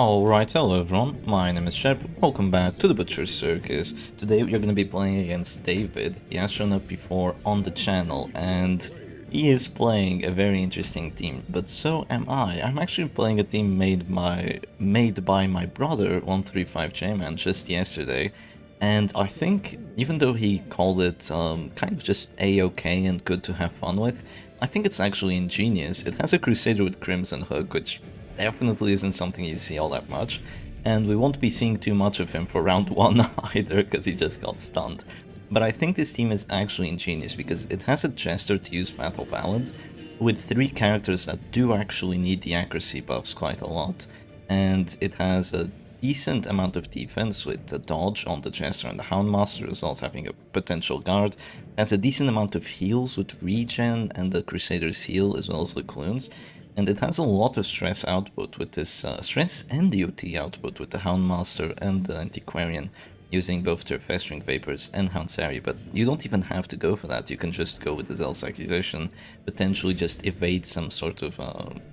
Alright, hello everyone, my name is Shep, welcome back to the Butcher's Circus. Today we are going to be playing against Daewid. He has shown up before on the channel and he is playing a very interesting team, but so am I. I'm actually playing a team made by my brother, 135J-Man, just yesterday. And I think, even though he called it kind of just a-okay and good to have fun with, I think it's actually ingenious. It has a Crusader with Crimson Hook, which definitely isn't something you see all that much, and we won't be seeing too much of him for round 1 either, because he just got stunned. But I think this team is actually ingenious, because it has a Jester to use Battle Ballad, with 3 characters that do actually need the accuracy buffs quite a lot, and it has a decent amount of defense with the dodge on the Jester and the Houndmaster, as well as having a potential guard. It has a decent amount of heals with regen and the Crusader's heal, as well as the Clunes. And it has a lot of stress output with this stress and DoT output with the Houndmaster and the Antiquarian, using both their Festering Vapors and Houndsari, but you don't even have to go for that. You can just go with the Zealous Accusation, potentially just evade some sort of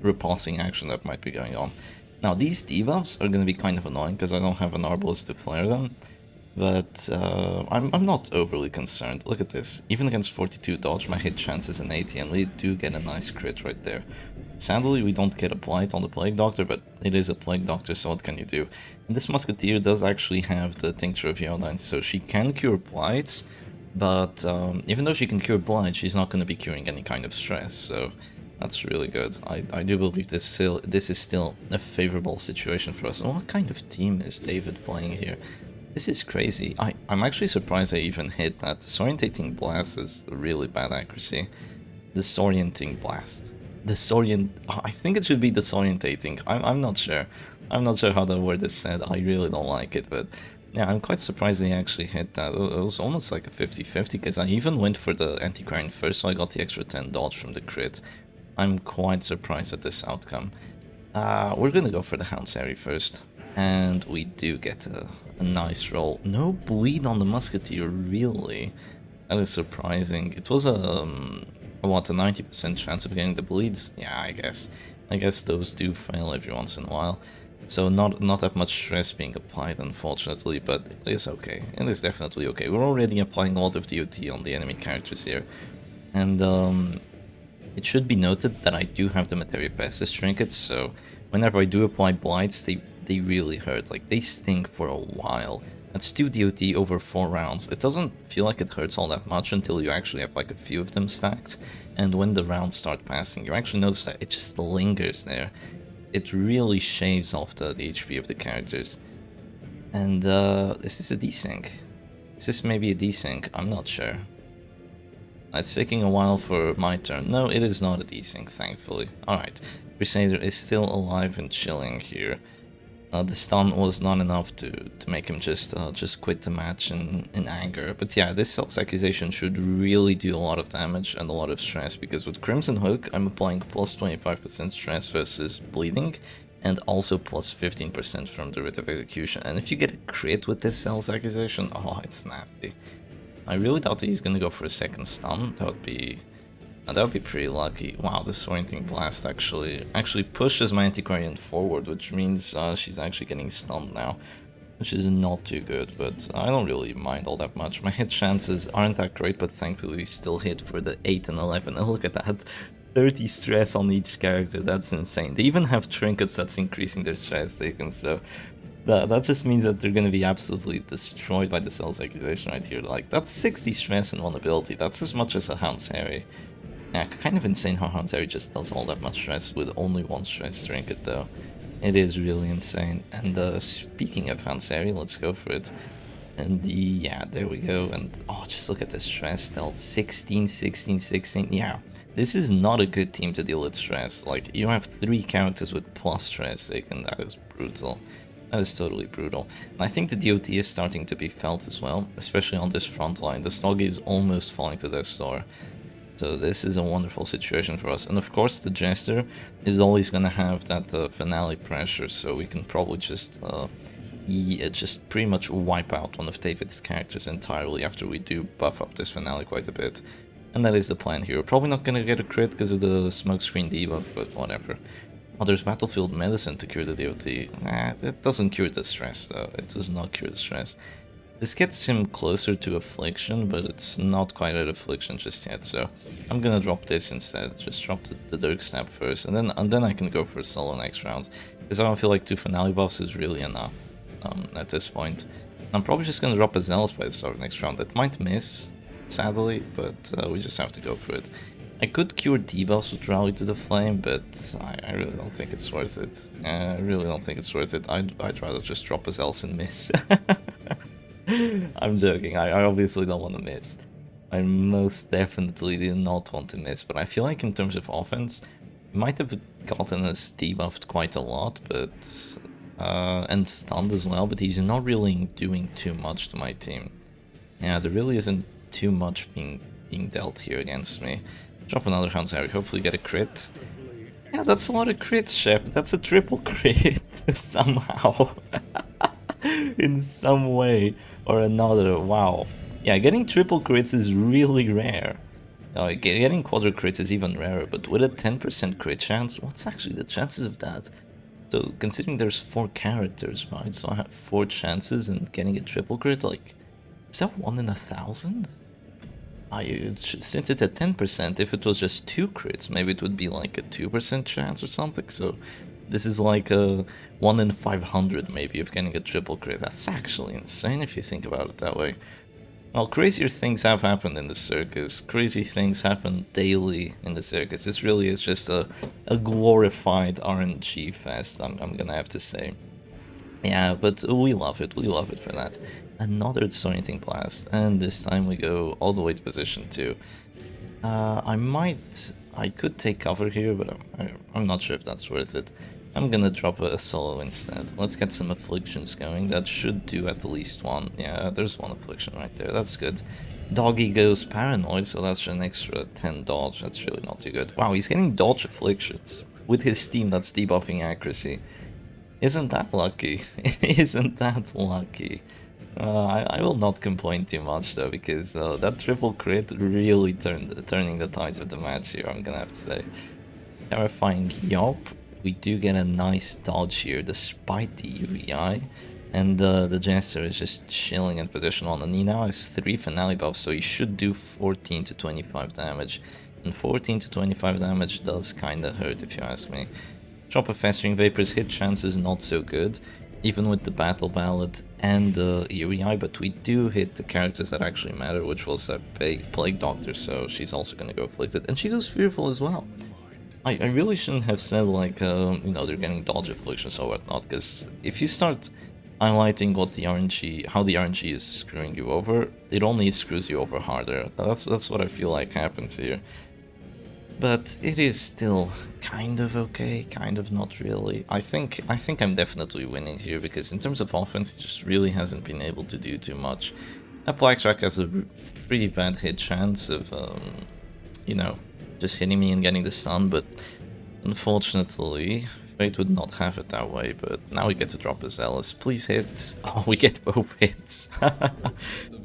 repulsing action that might be going on. Now these debuffs are going to be kind of annoying because I don't have an Arbalist to flare them, but I'm not overly concerned. Look at this. Even against 42 dodge, my hit chance is an 80, and we do get a nice crit right there. Sadly, we don't get a Blight on the Plague Doctor, but it is a Plague Doctor, so what can you do? And this Musketeer does actually have the Tincture of Iodine, so she can cure Blights, but even though she can cure Blight, she's not going to be curing any kind of stress, so that's really good. I do believe this is still a favorable situation for us. And what kind of team is Daewid playing here? This is crazy. I'm actually surprised I even hit that. Disorientating Blast is really bad accuracy. Disorienting Blast. I think it should be disorientating. I'm not sure. I'm not sure how the word is said. I really don't like it, but yeah, I'm quite surprised they actually hit that. It was almost like a 50-50, because I even went for the Antiquarian first, so I got the extra 10 dodge from the crit. I'm quite surprised at this outcome. We're gonna go for the Houndsari first, and we do get a nice roll. No bleed on the Musketeer, really? That is surprising. It was what, a 90% chance of getting the bleeds? Yeah, I guess those do fail every once in a while. So not that much stress being applied, unfortunately, but it is okay. It is definitely okay. We're already applying a lot of DoT on the enemy characters here. And it should be noted that I do have the Materia Pestis trinkets, so whenever I do apply blights, they really hurt. Like, they sting for a while. That's 2 DoT over 4 rounds. It doesn't feel like it hurts all that much until you actually have like a few of them stacked, and when the rounds start passing, you actually notice that it just lingers there. It really shaves off the HP of the characters. And is this a desync? Is this maybe a desync? I'm not sure. It's taking a while for my turn. No, it is not a desync, thankfully. Alright, Crusader is still alive and chilling here. The stun was not enough to make him just quit the match in anger. But yeah, this self-accusation should really do a lot of damage and a lot of stress, because with Crimson Hook, I'm applying plus 25% stress versus bleeding, and also plus 15% from the Writ of Execution. And if you get a crit with this self-accusation, oh, it's nasty. I really thought he's gonna go for a second stun. That would be pretty lucky. Wow, this Orienting Blast actually pushes my Antiquarian forward, which means she's actually getting stunned now, which is not too good, but I don't really mind all that much. My hit chances aren't that great, but thankfully we still hit for the 8 and 11. And look at that, 30 stress on each character, that's insane. They even have trinkets that's increasing their stress taken, so that just means that they're going to be absolutely destroyed by the Zealous Accusation right here. Like, that's 60 stress in one ability, that's as much as a Houndsari. Yeah, kind of insane how Houndsari just does all that much stress with only 1 stress trinket though. It is really insane. And speaking of Houndsari, let's go for it. And yeah, there we go. And oh, just look at the stress stealth. 16, 16, 16. Yeah, this is not a good team to deal with stress. Like, you have 3 characters with plus stress taken. That is brutal. That is totally brutal. And I think the DoT is starting to be felt as well, especially on this front line. The Snoggy is almost falling to death's door. So this is a wonderful situation for us. And of course the Jester is always going to have that finale pressure, so we can probably just pretty much wipe out one of Daewid's characters entirely after we do buff up this finale quite a bit. And that is the plan here. We're probably not going to get a crit because of the smokescreen debuff, but whatever. Oh, there's battlefield medicine to cure the DoT. Nah, it doesn't cure the stress though. It does not cure the stress. This gets him closer to affliction, but it's not quite at affliction just yet. So I'm gonna drop this instead. Just drop the Dirk Stab first, and then I can go for a solo next round. Because I don't feel like 2 finale buffs is really enough at this point. I'm probably just gonna drop a Zealous by the start of next round. That might miss, sadly, but we just have to go for it. I could cure debuffs with Rally to the Flame, but I really don't think it's worth it. I really don't think it's worth it. I'd rather just drop a Zealous and miss. I'm joking, I obviously don't want to miss. I most definitely do not want to miss, but I feel like in terms of offense, I might have gotten us debuffed quite a lot, but and stunned as well, but he's not really doing too much to my team. Yeah, there really isn't too much being dealt here against me. Drop another Hound's Harry, hopefully get a crit. Yeah, that's a lot of crits, Shep. That's a triple crit somehow. In some way or another, wow. Yeah, getting triple crits is really rare. Getting quadra crits is even rarer, but with a 10% crit chance, what's actually the chances of that? So, considering there's 4 characters, right, so I have 4 chances and getting a triple crit, like, is that 1 in 1,000? Since it's at 10%, if it was just 2 crits, maybe it would be like a 2% chance or something, so this is like a 1 in 500 maybe of getting a triple crit. That's actually insane if you think about it that way. Well, crazier things have happened in the circus. Crazy things happen daily in the circus. This really is just a glorified RNG fest, I'm gonna have to say. Yeah, but we love it for that. Another Disorienting Blast, and this time we go all the way to position 2. I could take cover here, but I'm not sure if that's worth it. I'm gonna drop a solo instead. Let's get some afflictions going. That should do at least 1. Yeah, there's 1 affliction right there. That's good. Doggy goes paranoid, so that's an extra 10 dodge. That's really not too good. Wow, he's getting dodge afflictions with his team that's debuffing accuracy. Isn't that lucky? Isn't that lucky? I will not complain too much though, because that triple crit really turning the tides of the match here, I'm gonna have to say. Terrifying Yop. We do get a nice dodge here despite the UEI, and the Jester is just chilling in position 1, and he now has 3 finale buffs, so he should do 14 to 25 damage, and 14 to 25 damage does kinda hurt if you ask me. Drop a Festering Vapor's hit chance is not so good, even with the Battle Ballad and the UEI, but we do hit the characters that actually matter, which was a Plague Doctor, so she's also gonna go Afflicted, and she goes Fearful as well. I really shouldn't have said, like, you know, they're getting dodge afflictions or whatnot, because if you start highlighting what the how the RNG is screwing you over, it only screws you over harder. That's what I feel like happens here. But it is still kind of okay, kind of not really. I think I'm definitely winning here, because in terms of offense, he just really hasn't been able to do too much. That Blackstrack has a pretty bad hit chance of, you know, just hitting me and getting the stun, but unfortunately, Fate would not have it that way. But now we get to drop a Zealous. Please hit. Oh, we get both hits.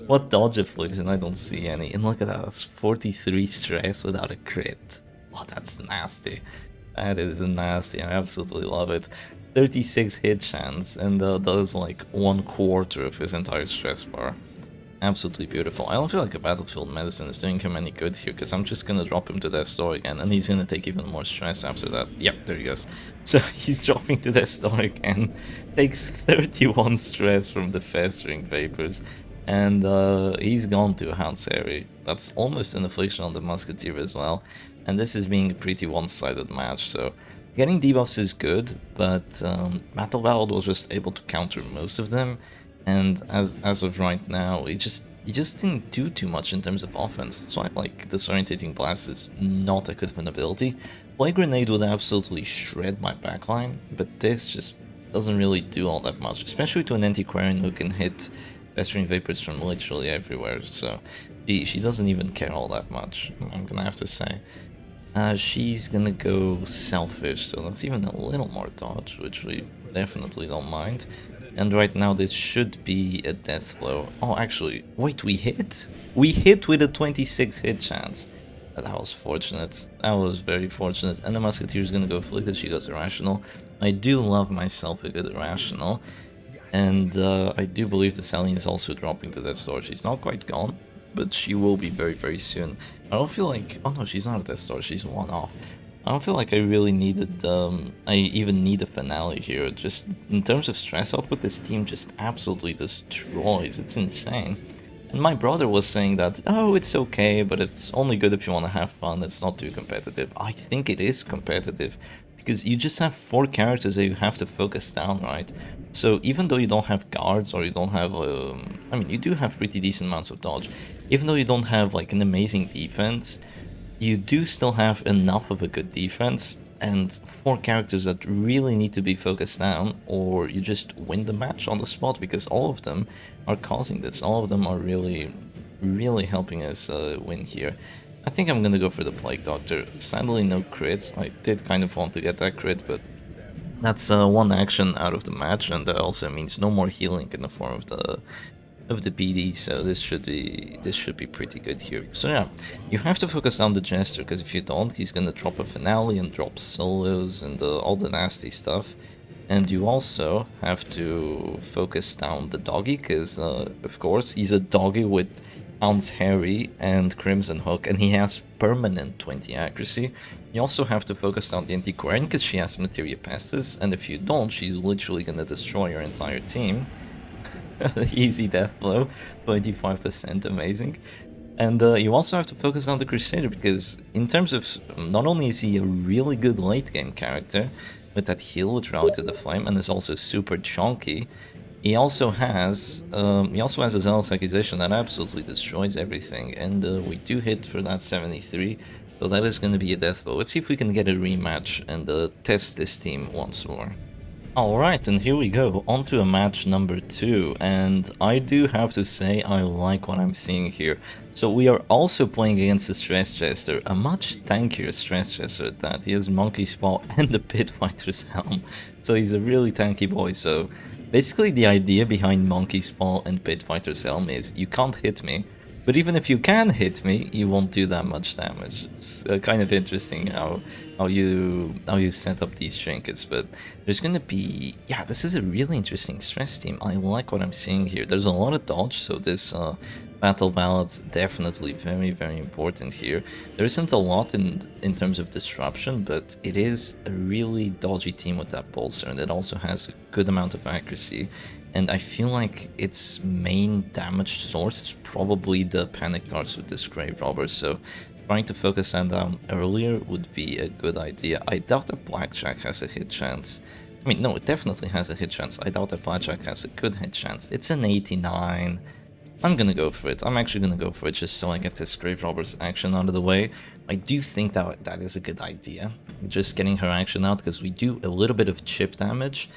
What dodge affliction? I don't see any. And look at that, that's 43 stress without a crit. Oh, that's nasty. That is nasty. I absolutely love it. 36 hit chance, and does like 1/4 of his entire stress bar. Absolutely beautiful. I don't feel like a battlefield medicine is doing him any good here, because I'm just gonna drop him to Death's Door again, and he's gonna take even more stress after that. Yep, there he goes. So he's dropping to Death's Door again, takes 31 stress from the Festering Vapors, and he's gone to Hound's Harry. That's almost an affliction on the Musketeer as well, and this is being a pretty one-sided match, so getting debuffs is good, but Battle Ballad was just able to counter most of them. And as of right now, he just didn't do too much in terms of offense. That's why, like, Disorientating Blast is not a good of an ability. Plague Grenade would absolutely shred my backline, but this just doesn't really do all that much, especially to an Antiquarian who can hit Festering Vapors from literally everywhere. So she doesn't even care all that much, I'm gonna have to say. She's gonna go Selfish, so that's even a little more dodge, which we definitely don't mind. And right now this should be a death blow. Oh, actually, wait, we hit? We hit with a 26 hit chance. That was fortunate. That was very fortunate. And the Musketeer is gonna go Afflicted, she goes Irrational. I do love myself a good Irrational. And I do believe the Celine is also dropping to that store. She's not quite gone, but she will be very, very soon. I don't feel like... Oh no, she's not at that store, she's one off. I don't feel like I really needed... I even need a finale here. Just in terms of stress output, this team just absolutely destroys. It's insane. And my brother was saying that, oh, it's okay, but it's only good if you want to have fun, it's not too competitive. I think it is competitive, because you just have 4 characters that you have to focus down, right? So even though you don't have guards, or you don't have, I mean, you do have pretty decent amounts of dodge. Even though you don't have, like, an amazing defense, you do still have enough of a good defense, and 4 characters that really need to be focused down, or you just win the match on the spot, because all of them are causing this. All of them are really, really helping us win here. I think I'm gonna go for the Plague Doctor. Sadly, no crits. I did kind of want to get that crit, but that's 1 action out of the match, and that also means no more healing in the form of the PD, so this should be pretty good here. So yeah, you have to focus on the Jester, because if you don't, he's gonna drop a finale and drop solos and all the nasty stuff. And you also have to focus down the doggy, because of course he's a doggy with Ounce Harry and Crimson Hook, and he has permanent 20 accuracy. You also have to focus down the Antiquarian, because she has Materia Pestis, and if you don't, she's literally gonna destroy your entire team. Easy death blow, 25%, amazing. And you also have to focus on the Crusader, because in terms of, not only is he a really good late game character, with that heal with Rally to the Flame, and is also super chunky, he also has a Zealous Accusation that absolutely destroys everything, and we do hit for that 73, so that is going to be a death blow. Let's see if we can get a rematch and test this team once more. Alright, and here we go, on to a match number 2, and I do have to say I like what I'm seeing here. So we are also playing against the Stress Chester, a much tankier Stress Chester at that. He has Monkey's Paw and the Pit Fighter's Helm, so he's a really tanky boy. So basically the idea behind Monkey's Paw and Pit Fighter's Helm is you can't hit me, but even if you can hit me, you won't do that much damage. It's kind of interesting how you set up these trinkets, but there's gonna be, yeah, this is a really interesting stress team. I like what I'm seeing here. There's a lot of dodge, so this battle ballad definitely very, very important here. There isn't a lot in terms of disruption, but it is a really dodgy team with that bolster, and it also has a good amount of accuracy. And I feel like its main damage source is probably the panic darts with this Grave Robber, so trying to focus that down earlier would be a good idea. I doubt that Blackjack has a hit chance. I mean, no, it definitely has a hit chance. I doubt that Blackjack has a good hit chance. It's an 89. I'm gonna go for it. I'm actually gonna go for it just so I get this Grave Robber's action out of the way. I do think that is a good idea, just getting her action out, because we do a little bit of chip damage.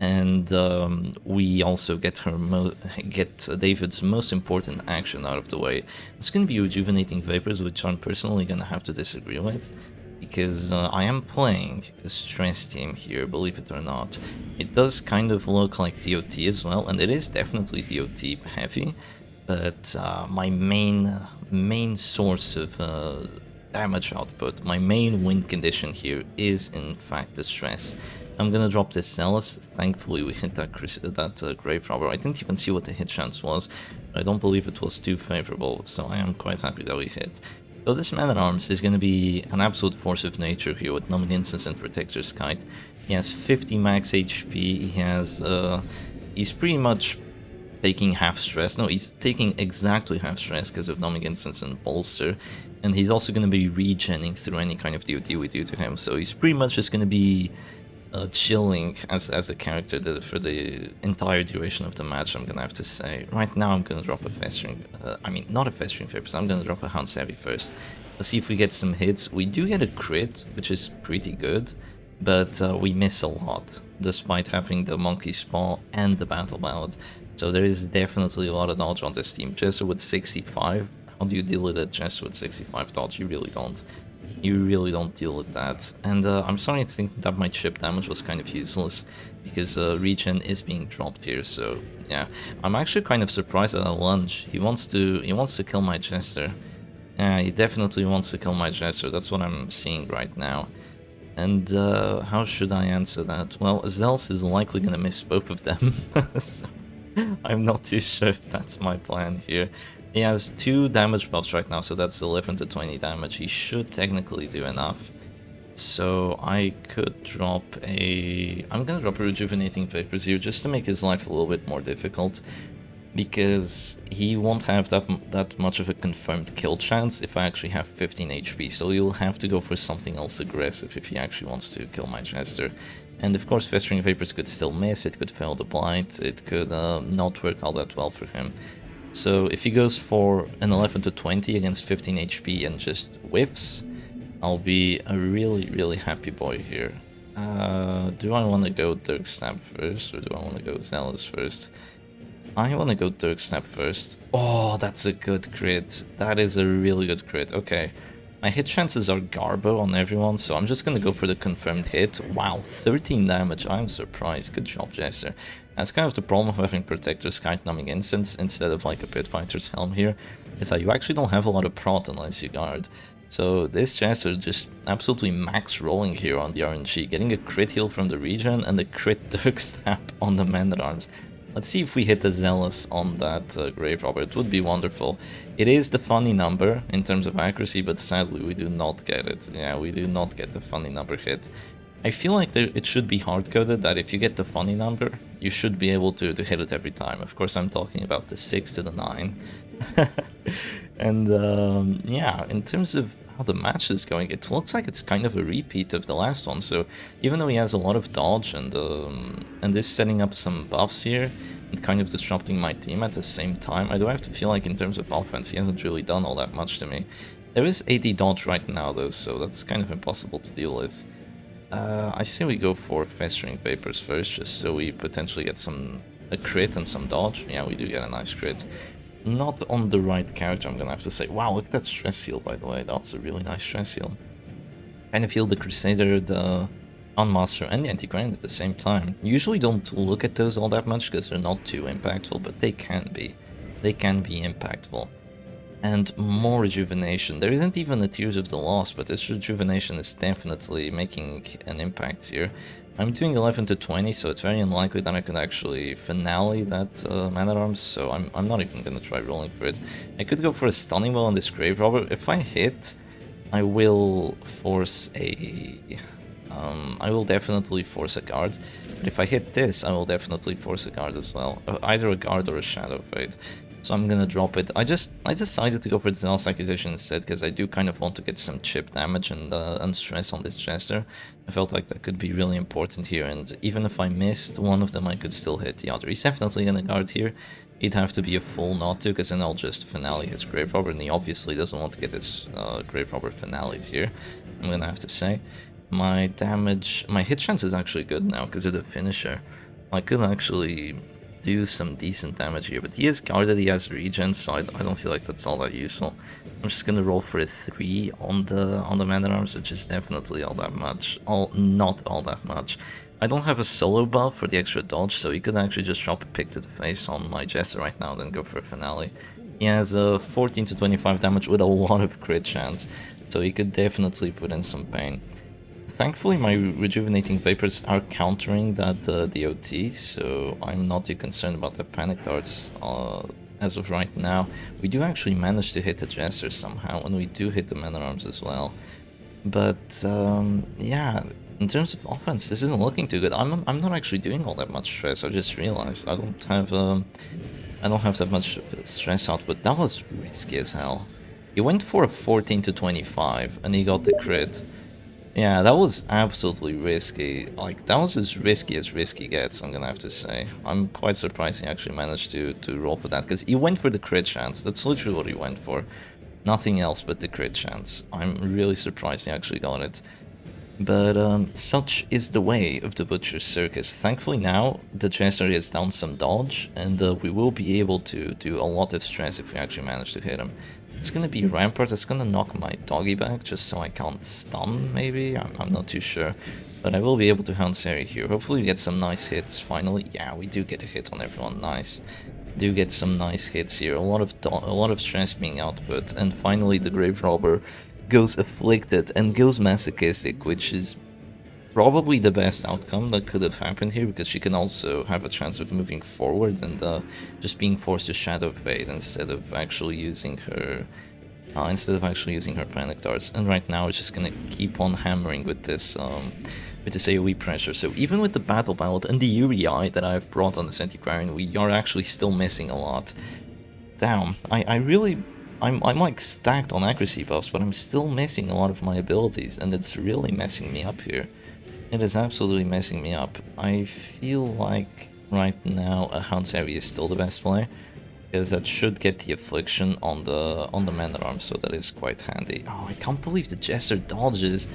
And we also get David's most important action out of the way. It's going to be Rejuvenating Vapors, which I'm personally going to have to disagree with, because I am playing a stress team here, believe it or not. It does kind of look like DoT as well, and it is definitely DoT heavy, but my main source of damage output, my main win condition here is in fact the stress. I'm gonna drop this Zealous. Thankfully we hit that Grave Robber. I didn't even see what the hit chance was, but I don't believe it was too favorable, so I am quite happy that we hit. So this Man-at-Arms is gonna be an absolute force of nature here with Numbing Instance and Protector's Kite. He has 50 max HP, he has, he's pretty much taking half stress. No, he's taking exactly half stress because of Numbing Instance and Bolster, and he's also gonna be regenning through any kind of DoT we do to him, so he's pretty much just gonna be chilling as a character for the entire duration of the match, I'm gonna have to say. Right now I'm gonna drop a Festering, I mean not a Festering Vapors, I'm gonna drop a Hound Savvy first. Let's see if we get some hits. We do get a crit, which is pretty good, but we miss a lot, despite having the Monkey's Paw and the Battle Ballad. So there is definitely a lot of dodge on this team. Jester with 65, how do you deal with a Jester with 65 dodge? You really don't. You really don't deal with that. And I'm starting to think that my chip damage was kind of useless, because regen is being dropped here, so yeah. I'm actually kind of surprised at a lunge. He wants to kill my Jester. Yeah, he definitely wants to kill my Jester, that's what I'm seeing right now. And how should I answer that? Well, Zealous is likely gonna miss both of them, so I'm not too sure if that's my plan here. He has 2 damage buffs right now, so that's 11 to 20 damage. He should technically do enough. So I could drop a... I'm gonna drop a Rejuvenating Vapors here just to make his life a little bit more difficult, because he won't have that much of a confirmed kill chance if I actually have 15 HP, so he'll have to go for something else aggressive if he actually wants to kill my Jester. And of course Festering Vapors could still miss, it could fail the Blight, it could not work all that well for him. So if he goes for an 11 to 20 against 15 HP and just whiffs, I'll be a really, really happy boy here. Do I want to go Dirk Stab first, or do I want to go Zealous first? I want to go Dirk Stab first. Oh, that's a good crit. That is a really good crit. Okay. My hit chances are Garbo on everyone, so I'm just going to go for the confirmed hit. Wow, 13 damage. I'm surprised. Good job, Jester. That's kind of the problem of having Protector's Kite Numbing Instance instead of like a Pitfighter's Helm here, is that you actually don't have a lot of prot unless you guard. So this Jester just absolutely max rolling here on the RNG, getting a crit heal from the regen and a crit Dirk Stab on the Man-at-Arms. Let's see if we hit the Zealous on that Grave Robber. It would be wonderful. It is the funny number in terms of accuracy, but sadly we do not get it. Yeah, we do not get the funny number hit. I feel like it should be hard-coded that if you get the funny number, you should be able to hit it every time. Of course, I'm talking about the 6 to the 9. And yeah, in terms of how the match is going, it looks like it's kind of a repeat of the last one. So even though he has a lot of dodge and this setting up some buffs here and kind of disrupting my team at the same time, I do have to feel like in terms of offense he hasn't really done all that much to me. There is 80 dodge right now though, so that's kind of impossible to deal with. I say we go for Festering Vapors first, just so we potentially get a crit and some dodge. Yeah, we do get a nice crit. Not on the right character, I'm gonna have to say. Wow, look at that stress heal, by the way. That was a really nice stress heal. Kind of heal the Crusader, the Unmaster, and the Anti-Grind at the same time. Usually don't look at those all that much because they're not too impactful, but they can be. They can be impactful. And more rejuvenation. There isn't even a Tears of the Lost, but this rejuvenation is definitely making an impact here. I'm doing 11 to 20, so it's very unlikely that I could actually finale that Man-at-Arms, so I'm not even gonna try rolling for it. I could go for a Stunning Well on this Grave Robber. If I hit, I will force a... I will definitely force a guard, but if I hit this, I will definitely force a guard as well. Either a guard or a Shadow Fade. So I'm gonna drop it. I decided to go for the Zealous Accusation instead because I do kind of want to get some chip damage and stress on this Jester. I felt like that could be really important here, and even if I missed one of them, I could still hit the other. He's definitely gonna guard here. He'd have to be a fool not to, because then I'll just finale his Grave Robber, and he obviously doesn't want to get his Grave Robber finale'd here, I'm gonna have to say. My damage, my hit chance is actually good now because of the finisher. I could actually do some decent damage here, but he is guarded, he has regen, so I don't feel like that's all that useful. I'm just gonna roll for a 3 on the Man-at-Arms, which is definitely all that much. Not all that much. I don't have a solo buff for the extra dodge, so he could actually just drop a pick to the face on my Jester right now, then go for a finale. He has a 14 to 25 damage with a lot of crit chance, so he could definitely put in some pain. Thankfully, my Rejuvenating Vapors are countering that DoT, so I'm not too concerned about the Panic Darts as of right now. We do actually manage to hit the Jester somehow, and we do hit the Man-at-Arms as well. But yeah, in terms of offense, this isn't looking too good. I'm not actually doing all that much stress. I just realized I don't have that much stress output. That was risky as hell. He went for a 14 to 25, and he got the crit. Yeah, that was absolutely risky. Like, that was as risky gets, I'm gonna have to say. I'm quite surprised he actually managed to roll for that, because he went for the crit chance. That's literally what he went for. Nothing else but the crit chance. I'm really surprised he actually got it. But such is the way of the Butcher's Circus. Thankfully now, the Jester gets down some dodge, and we will be able to do a lot of stress if we actually manage to hit him. It's gonna be Rampart, it's gonna knock my doggy back just so I can't stun, maybe? I'm not too sure. But I will be able to Hound Seri here. Hopefully we get some nice hits finally. Yeah, we do get a hit on everyone, nice. do get some nice hits here. A lot of stress being output, and finally the Grave Robber goes afflicted and goes masochistic, which is probably the best outcome that could have happened here, because she can also have a chance of moving forward and just being forced to Shadow Fade instead of actually using her panic darts. And right now it's just gonna keep on hammering with this AoE pressure. So even with the Battle Ballad and the Yuri Eye that I've brought on this Antiquarian, we are actually still missing a lot. Damn, I'm like stacked on accuracy buffs, but I'm still missing a lot of my abilities, and it's really messing me up here. It is absolutely messing me up. I feel like right now a Houndsari is still the best play, because that should get the affliction on the Man-at-Arms, so that is quite handy. Oh, I can't believe the Jester dodges.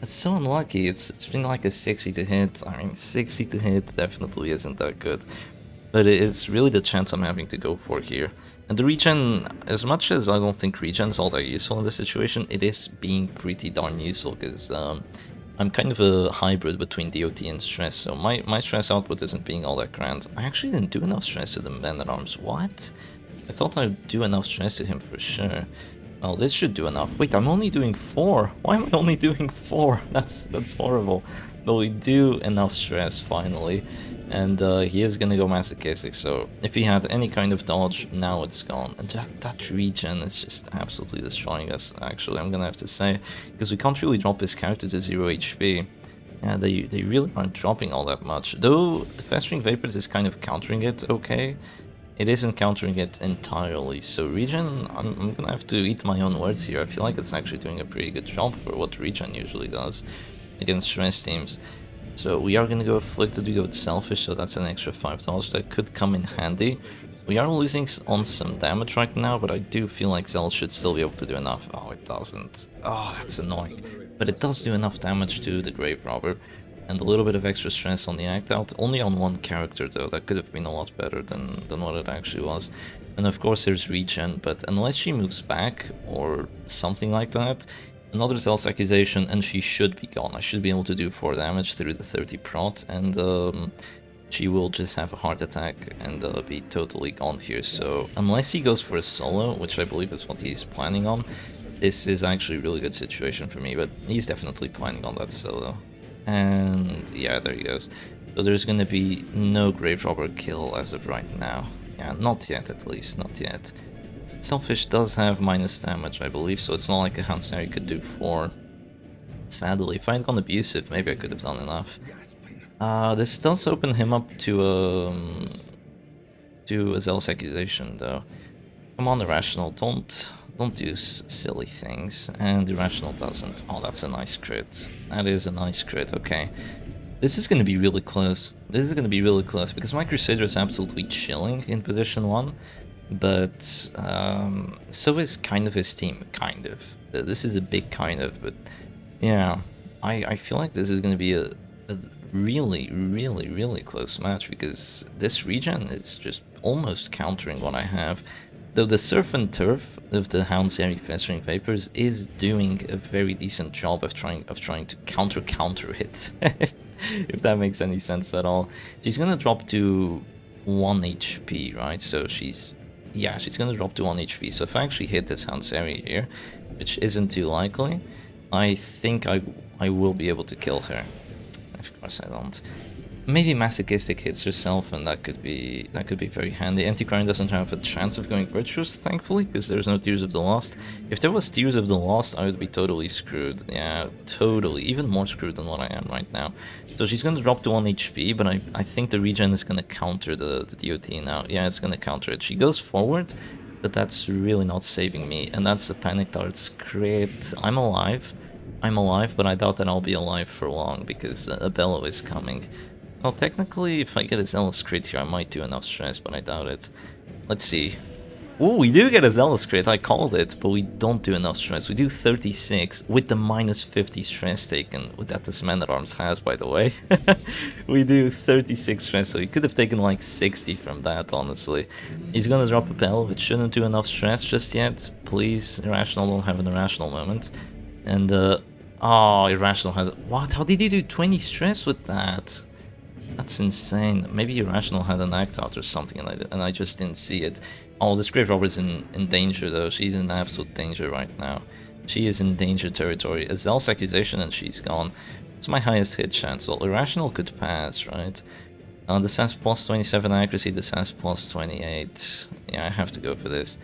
That's so unlucky. It's been like a 60 to hit. I mean, 60 to hit definitely isn't that good, but it's really the chance I'm having to go for here. And the regen, as much as I don't think regen's all that useful in this situation, it is being pretty darn useful, because I'm kind of a hybrid between DoT and stress, so my stress output isn't being all that grand. I actually didn't do enough stress to the Man-at-Arms. What? I thought I'd do enough stress to him for sure. Well, this should do enough. Wait, I'm only doing 4. Why am I only doing 4? That's horrible. But we do enough stress finally, and he is gonna go masochistic. So if he had any kind of dodge, now it's gone. And that regen is just absolutely destroying us. Actually, I'm gonna have to say, because we can't really drop his character to 0 HP. Yeah, they really aren't dropping all that much. Though the Festering Vapors is kind of countering it okay. It isn't countering it entirely, so regen, I'm gonna have to eat my own words here. I feel like it's actually doing a pretty good job for what regen usually does against stress teams. So we are gonna go afflicted, we go with selfish, so that's an extra $5 that could come in handy. We are losing on some damage right now, but I do feel like Zell should still be able to do enough. Oh, it doesn't. Oh, that's annoying. But it does do enough damage to the Grave Robber. And a little bit of extra stress on the act out, only on one character though. That could have been a lot better than what it actually was. And of course there's regen, but unless she moves back or something like that, another Zell's accusation and she should be gone. I should be able to do 4 damage through the 30 prot, and she will just have a heart attack and be totally gone here. So unless he goes for a solo, which I believe is what he's planning on, this is actually a really good situation for me, but he's definitely planning on that solo. And yeah, there he goes. So there's gonna be no Grave Robber kill as of right now. Yeah, not yet at least, not yet. Selfish does have minus damage, I believe, so it's not like a Houndsari could do 4. Sadly, if I had gone abusive, maybe I could have done enough. This does open him up to a Zell's accusation though. Come on, Irrational, don't do silly things, and Irrational doesn't. Oh, that's a nice crit. That is a nice crit, okay. This is going to be really close. This is going to be really close, because my Crusader is absolutely chilling in position 1, but so is kind of his team, kind of. This is a big kind of, but yeah, I feel like this is going to be a really close match, because this regen is just almost countering what I have. Though the Surf and Turf of the Houndsari Festering Vapors is doing a very decent job of trying to counter it, if that makes any sense at all. She's gonna drop to 1 HP, right? So she's gonna drop to 1 HP. So if I actually hit this Houndsari here, which isn't too likely, I think I will be able to kill her. Of course I don't. Maybe Masochistic hits herself, and that could be very handy. Antiquarian doesn't have a chance of going Virtuous, thankfully, because there's no Tears of the Lost. If there was Tears of the Lost, I would be totally screwed. Yeah, totally. Even more screwed than what I am right now. So she's going to drop to 1 HP, but I think the regen is going to counter the DoT now. Yeah, it's going to counter it. She goes forward, but that's really not saving me. And that's the Panic Darts crit. I'm alive, but I doubt that I'll be alive for long, because a Bellow is coming. Well, technically, if I get a Zealous crit here, I might do enough stress, but I doubt it. Let's see. Ooh, we do get a Zealous crit, I called it, but we don't do enough stress. We do 36 with the minus 50 stress taken, that this Man-at-Arms has, by the way. We do 36 stress, so he could have taken like 60 from that, honestly. He's gonna drop a Bell, it shouldn't do enough stress just yet. Please, Irrational, don't have an Irrational moment. And, oh, Irrational had... What? How did he do 20 stress with that? That's insane. Maybe Irrational had an act out or something and I just didn't see it. Oh, this Grave Robber's in danger though. She's in absolute danger right now. She is in danger territory. A Zell's accusation and she's gone. It's my highest hit chance. Well, Irrational could pass, right? This has plus 27 accuracy, this has plus 28. Yeah, I have to go for this.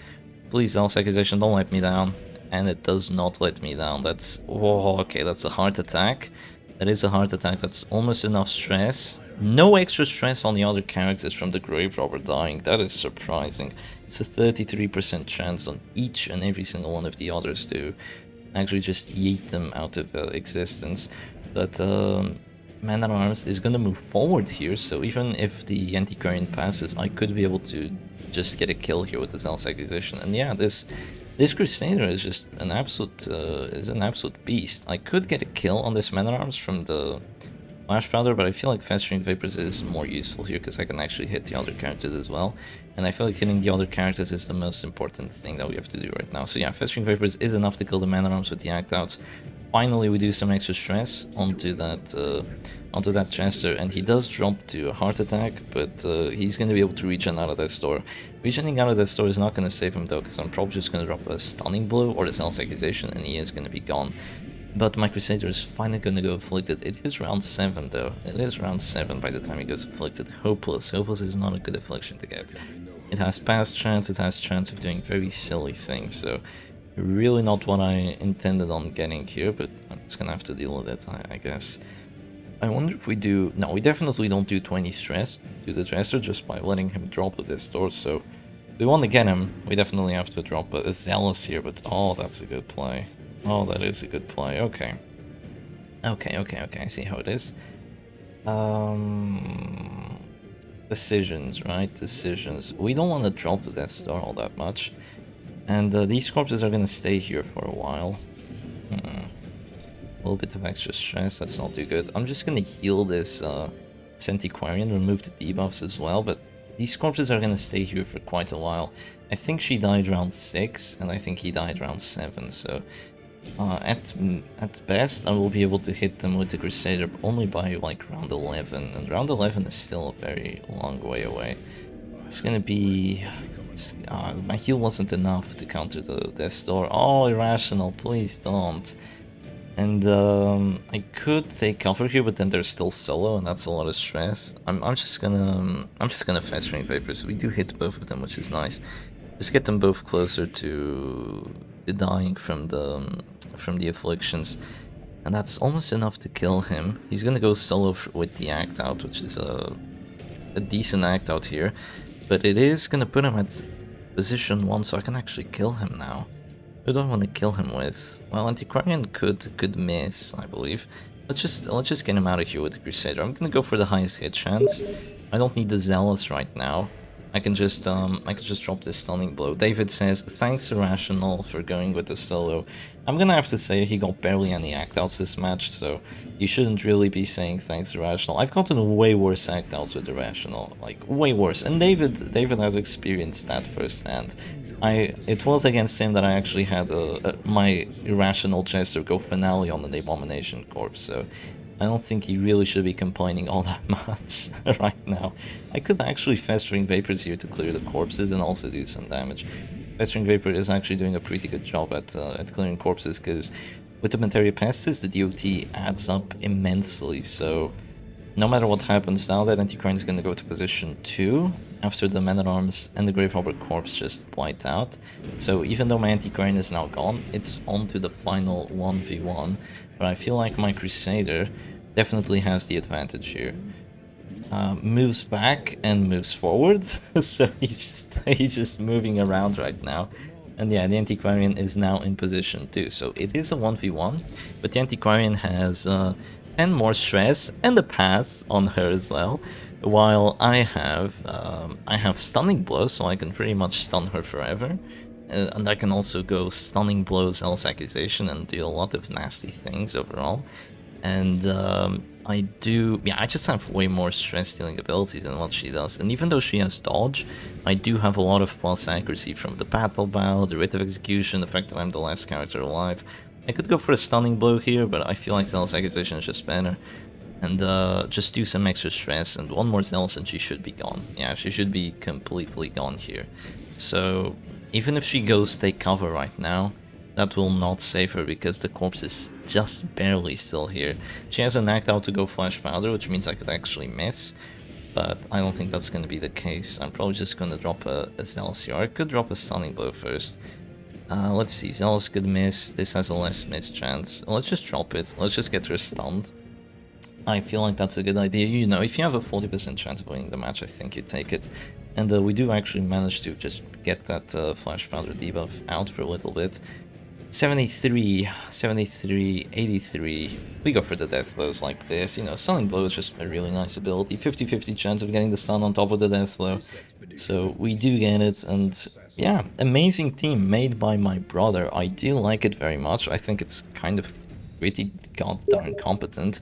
Please, Zell's accusation, don't let me down. And it does not let me down. That's... oh, okay, that's a heart attack. That is a heart attack. That's almost enough stress. No extra stress on the other characters from the Grave Robber dying. That is surprising. It's a 33% chance on each and every single one of the others to actually just yeet them out of existence. But Man-at-Arms is going to move forward here, so even if the Antiquarian passes, I could be able to just get a kill here with the Zell's accusation. And yeah, this Crusader is just an absolute beast. I could get a kill on this Man-at-Arms from the Flash Powder, but I feel like Festering Vapors is more useful here because I can actually hit the other characters as well. And I feel like hitting the other characters is the most important thing that we have to do right now. So yeah, Festering Vapors is enough to kill the Man-at-Arms with the act outs. Finally, we do some extra stress onto that Chester, and he does drop to a heart attack, but he's going to be able to regen out of that store. Regening out of that store is not going to save him though, because I'm probably just going to drop a stunning blow or the Zell's accusation, and he is going to be gone. But my Crusader is finally going to go afflicted. It is round 7 though. It is round 7 by the time he goes afflicted. Hopeless. Hopeless is not a good affliction to get. It has pass chance, it has chance of doing very silly things, so really not what I intended on getting here, but I'm just going to have to deal with it, I guess. I wonder if we do... no, we definitely don't do 20 stress to the Jester just by letting him drop with this door, so if we want to get him, we definitely have to drop a Zealous here, but oh, that's a good play. Oh, that is a good play, okay. Okay, I see how it is. Decisions, right? Decisions. We don't want to drop the Death Star all that much. And these corpses are going to stay here for a while. A little bit of extra stress, that's not too good. I'm just going to heal this Antiquarian, remove the debuffs as well, but these corpses are going to stay here for quite a while. I think she died round 6, and I think he died round 7, so... at best, I will be able to hit them with the Crusader, but only by like round 11, and round 11 is still a very long way away. It's gonna be... my heal wasn't enough to counter the Death Star. Oh, Irrational, please don't. And I could take cover here, but then they're still solo, and that's a lot of stress. I'm just gonna Festering Vapors. We do hit both of them, which is nice. Just get them both closer to dying from the afflictions, and that's almost enough to kill him. He's gonna go solo with the act out, which is a decent act out here, but it is gonna put him at position 1, so I can actually kill him now. Who do I want to kill him with? Well, Antiquarian could miss, I believe. Let's just get him out of here with the Crusader. I'm gonna go for the highest hit chance. I don't need the Zealous right now. I can just drop this stunning blow. Daewid says, thanks Irrational for going with the solo. I'm gonna have to say he got barely any act outs this match, so you shouldn't really be saying thanks Irrational. I've gotten way worse act outs with Irrational, like way worse. And Daewid has experienced that firsthand. It was against him that I actually had my Irrational Jester go finale on the Abomination Corpse, so I don't think he really should be complaining all that much right now. I could actually Festering Vapors here to clear the corpses and also do some damage. Festering Vapor is actually doing a pretty good job at clearing corpses, because with the Materia Pestis, the DoT adds up immensely, so no matter what happens now, that Antiquarian is going to go to position 2 after the Man-at-Arms and the Grave Robber Corpse just white out. So even though my Antiquarian is now gone, it's on to the final 1v1, but I feel like my Crusader definitely has the advantage here. Moves back and moves forward, so he's just moving around right now. And yeah, the Antiquarian is now in position 2, so it is a 1v1, but the Antiquarian has 10 more stress and a pass on her as well, while I have Stunning Blow, so I can pretty much stun her forever. And I can also go Stunning Blow, Zell's Accusation, and do a lot of nasty things overall. And I just have way more stress-dealing abilities than what she does. And even though she has dodge, I do have a lot of plus accuracy from the Battle Bow, the Writ of Execution, the fact that I'm the last character alive. I could go for a Stunning Blow here, but I feel like Zell's Accusation is just better. and just do some extra stress, and one more zealous and she should be gone. Yeah, she should be completely gone here. So even if she goes take cover right now, that will not save her because the corpse is just barely still here. She has a knacked out to go flash powder, which means I could actually miss, but I don't think that's going to be the case. I'm probably just going to drop a zealous here. I could drop a stunning blow first. Let's see, zealous could miss. This has a less miss chance. Let's just drop it. Let's just get her stunned. I feel like that's a good idea. You know, if you have a 40% chance of winning the match, I think you take it. And we do actually manage to just get that flash powder debuff out for a little bit. 73, 73, 83. We go for the death blows like this. You know, stunning blow is just a really nice ability. 50-50 chance of getting the stun on top of the death blow. So we do get it, and yeah, amazing team made by my brother. I do like it very much. I think it's kind of pretty goddamn competent.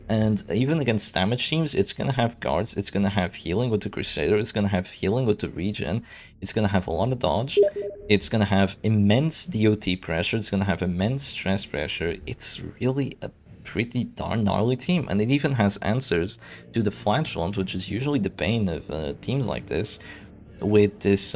And even against damage teams, it's gonna have guards, it's gonna have healing with the Crusader, it's gonna have healing with the Regen, it's gonna have a lot of dodge, it's gonna have immense DoT pressure, it's gonna have immense stress pressure. It's really a pretty darn gnarly team, and it even has answers to the Flatulent, which is usually the bane of teams like this, with this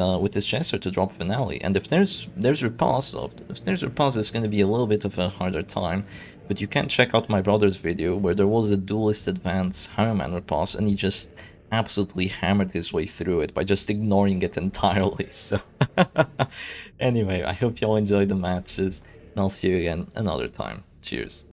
Jester to drop Finale. And if there's Repulse, it's gonna be a little bit of a harder time. But you can check out my brother's video where there was a duelist advance Harriman Repulse, and he just absolutely hammered his way through it by just ignoring it entirely. So anyway, I hope y'all enjoyed the matches, and I'll see you again another time. Cheers.